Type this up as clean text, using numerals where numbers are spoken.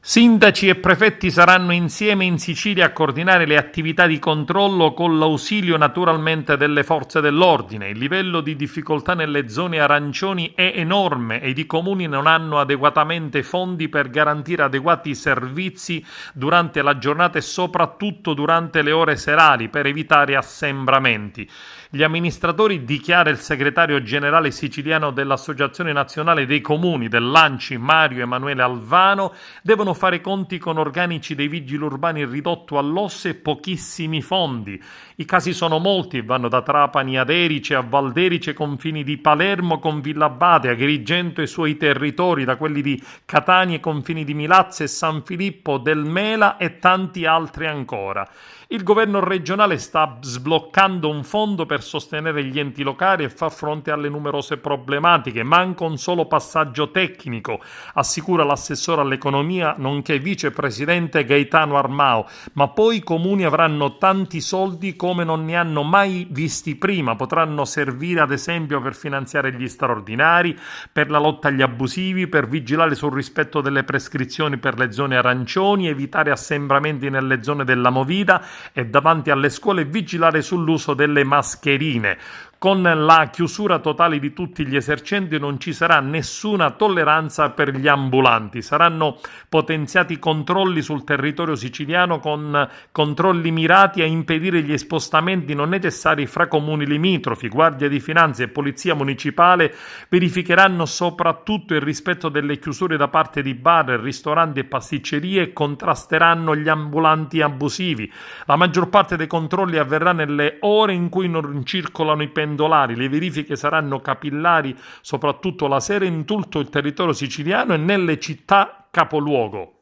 Sindaci e prefetti saranno insieme in Sicilia a coordinare le attività di controllo con l'ausilio naturalmente delle forze dell'ordine. Il livello di difficoltà nelle zone arancioni è enorme ed i comuni non hanno adeguatamente fondi per garantire adeguati servizi durante la giornata e soprattutto durante le ore serali per evitare assembramenti. Gli amministratori, dichiara il segretario generale siciliano dell'Associazione Nazionale dei Comuni dell'ANCI Mario Emanuele Alvano, devono fare conti con organici dei vigili urbani ridotto all'osso e pochissimi fondi. I casi sono molti e vanno da Trapani ad Erice a Valderice, confini di Palermo con Villabate, Agrigento e i suoi territori, da quelli di Catania, confini di Milazzo e San Filippo del Mela e tanti altri ancora. Il governo regionale sta sbloccando un fondo per sostenere gli enti locali e far fronte alle numerose problematiche. Manca un solo passaggio tecnico, assicura l'assessore all'economia nonché vicepresidente Gaetano Armao, ma poi i comuni avranno tanti soldi come non ne hanno mai visti prima. Potranno servire ad esempio per finanziare gli straordinari, per la lotta agli abusivi, per vigilare sul rispetto delle prescrizioni per le zone arancioni, evitare assembramenti nelle zone della movida e davanti alle scuole vigilare sull'uso delle mascherine. Con la chiusura totale di tutti gli esercenti non ci sarà nessuna tolleranza per gli ambulanti. Saranno potenziati i controlli sul territorio siciliano con controlli mirati a impedire gli spostamenti non necessari fra comuni limitrofi. Guardia di Finanza e Polizia Municipale verificheranno soprattutto il rispetto delle chiusure da parte di bar, ristoranti e pasticcerie e contrasteranno gli ambulanti abusivi. La maggior parte dei controlli avverrà nelle ore in cui non circolano i pendolari. Le verifiche saranno capillari soprattutto la sera in tutto il territorio siciliano e nelle città capoluogo.